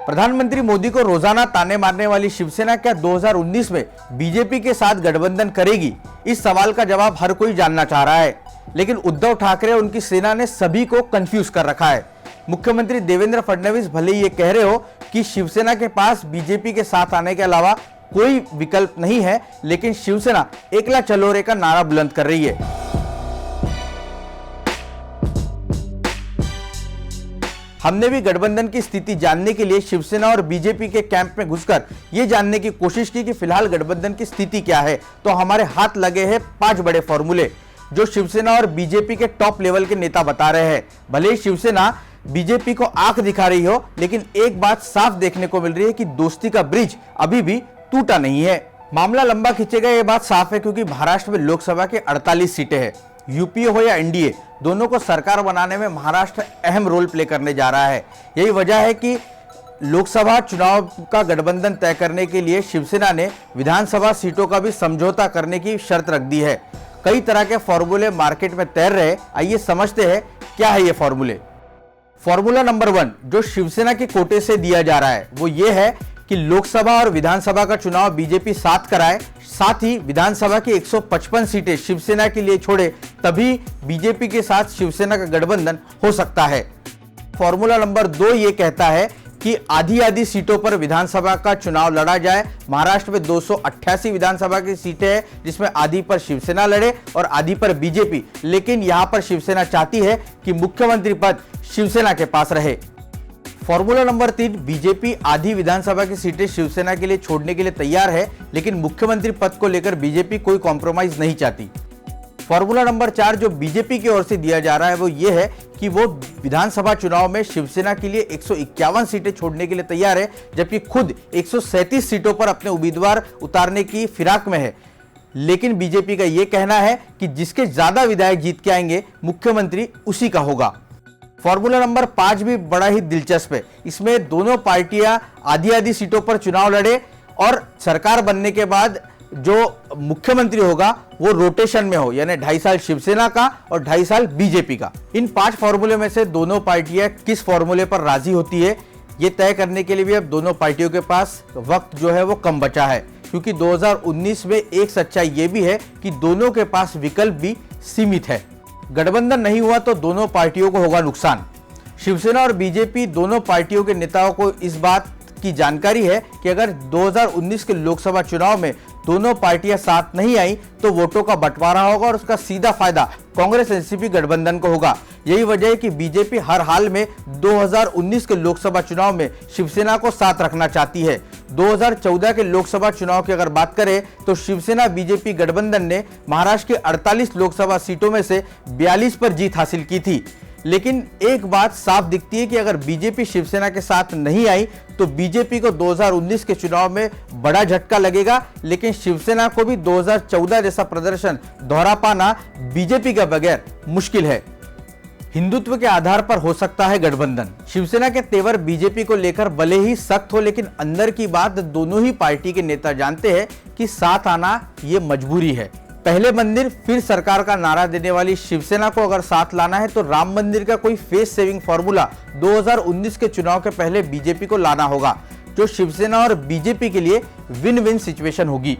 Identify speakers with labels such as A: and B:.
A: प्रधानमंत्री मोदी को रोजाना ताने मारने वाली शिवसेना क्या 2019 में बीजेपी के साथ गठबंधन करेगी? इस सवाल का जवाब हर कोई जानना चाह रहा है, लेकिन उद्धव ठाकरे और उनकी सेना ने सभी को कंफ्यूज कर रखा है। मुख्यमंत्री देवेंद्र फडणवीस भले ही ये कह रहे हो कि शिवसेना के पास बीजेपी के साथ आने के अलावा कोई विकल्प नहीं है, लेकिन शिवसेना एकला चलो रे का नारा बुलंद कर रही है। हमने भी गठबंधन की स्थिति जानने के लिए शिवसेना और बीजेपी के कैंप में घुसकर यह जानने की कोशिश की कि फिलहाल गठबंधन की स्थिति क्या है। तो हमारे हाथ लगे हैं 5 बड़े फॉर्मूले जो शिवसेना और बीजेपी के टॉप लेवल के नेता बता रहे हैं। भले ही शिवसेना बीजेपी को आंख दिखा रही हो, लेकिन एक बात साफ देखने को मिल रही है कि दोस्ती का ब्रिज अभी भी टूटा नहीं है। मामला लंबा खींचेगा ये बात साफ है, क्योंकि महाराष्ट्र में लोकसभा के 48 सीटें हैं। यूपीए हो या एनडीए, दोनों को सरकार बनाने में महाराष्ट्र अहम रोल प्ले करने जा रहा है। यही वजह है कि लोकसभा चुनाव का गठबंधन तय करने के लिए शिवसेना ने विधानसभा सीटों का भी समझौता करने की शर्त रख दी है। कई तरह के फॉर्मूले मार्केट में तैर रहे। आइए समझते हैं क्या है ये फॉर्मूले। फॉर्मूला नंबर 1 जो शिवसेना के कोटे से दिया जा रहा है वो ये है कि लोकसभा और विधानसभा का चुनाव बीजेपी साथ कराए, साथ ही विधानसभा की 155 सीटें शिवसेना के लिए छोड़े, तभी बीजेपी के साथ शिवसेना का गठबंधन हो सकता है। फॉर्मूला नंबर 2 ये कहता है कि आधी सीटों पर विधानसभा का चुनाव लड़ा जाए। महाराष्ट्र में 288 विधानसभा की सीटें हैं, जिसमें आधी पर शिवसेना लड़े और आधी पर बीजेपी। लेकिन यहां पर शिवसेना चाहती है कि मुख्यमंत्री पद शिवसेना के पास रहे। फॉर्मूला नंबर 3 बीजेपी आधी विधानसभा की सीटें शिवसेना के लिए छोड़ने के लिए तैयार है, लेकिन मुख्यमंत्री पद को लेकर बीजेपी कोई कॉम्प्रोमाइज नहीं चाहती। फॉर्मूला नंबर 4 जो बीजेपी की ओर से दिया जा रहा है वो ये है कि वो विधानसभा चुनाव में शिवसेना के लिए 151 सीटें छोड़ने के लिए तैयार है, जबकि खुद 137 सीटों पर अपने उम्मीदवार उतारने की फिराक में है। लेकिन बीजेपी का यह कहना है कि जिसके ज्यादा विधायक जीत के आएंगे मुख्यमंत्री उसी का होगा। फॉर्मूला नंबर 5 भी बड़ा ही दिलचस्प है। इसमें दोनों पार्टियां आधी सीटों पर चुनाव लड़े और सरकार बनने के बाद जो मुख्यमंत्री होगा वो रोटेशन में हो, यानी 2.5 साल शिवसेना का और 2.5 साल बीजेपी का। इन 5 फॉर्मूले में से दोनों पार्टियां किस फॉर्मूले पर राजी होती है ये तय करने के लिए भी अब दोनों पार्टियों के पास वक्त जो है वो कम बचा है, क्योंकि 2019 में एक सच्चाई ये भी है कि दोनों के पास विकल्प भी सीमित है। गठबंधन नहीं हुआ तो दोनों पार्टियों को होगा नुकसान। शिवसेना और बीजेपी दोनों पार्टियों के नेताओं को इस बात की जानकारी है कि अगर 2019 के लोकसभा चुनाव में दोनों पार्टियां साथ नहीं आई तो वोटों का बंटवारा होगा और उसका सीधा फायदा कांग्रेस एनसीपी गठबंधन को होगा। यही वजह है कि बीजेपी हर हाल में 2019 के लोकसभा चुनाव में शिवसेना को साथ रखना चाहती है। 2014 के लोकसभा चुनाव की अगर बात करें तो शिवसेना बीजेपी गठबंधन ने महाराष्ट्र की 48 लोकसभा सीटों में से 42 पर जीत हासिल की थी। लेकिन एक बात साफ दिखती है कि अगर बीजेपी शिवसेना के साथ नहीं आई तो बीजेपी को 2019 के चुनाव में बड़ा झटका लगेगा, लेकिन शिवसेना को भी 2014 जैसा प्रदर्शन दोहरा पाना बीजेपी के बगैर मुश्किल है। हिंदुत्व के आधार पर हो सकता है गठबंधन। शिवसेना के तेवर बीजेपी को लेकर भले ही सख्त हो, लेकिन अंदर की बात दोनों ही पार्टी के नेता जानते हैं कि साथ आना ये मजबूरी है। पहले मंदिर फिर सरकार का नारा देने वाली शिवसेना को अगर साथ लाना है तो राम मंदिर का कोई फेस सेविंग फॉर्मूला 2019 के चुनाव के पहले बीजेपी को लाना होगा, जो शिवसेना और बीजेपी के लिए विन विन सिचुएशन होगी।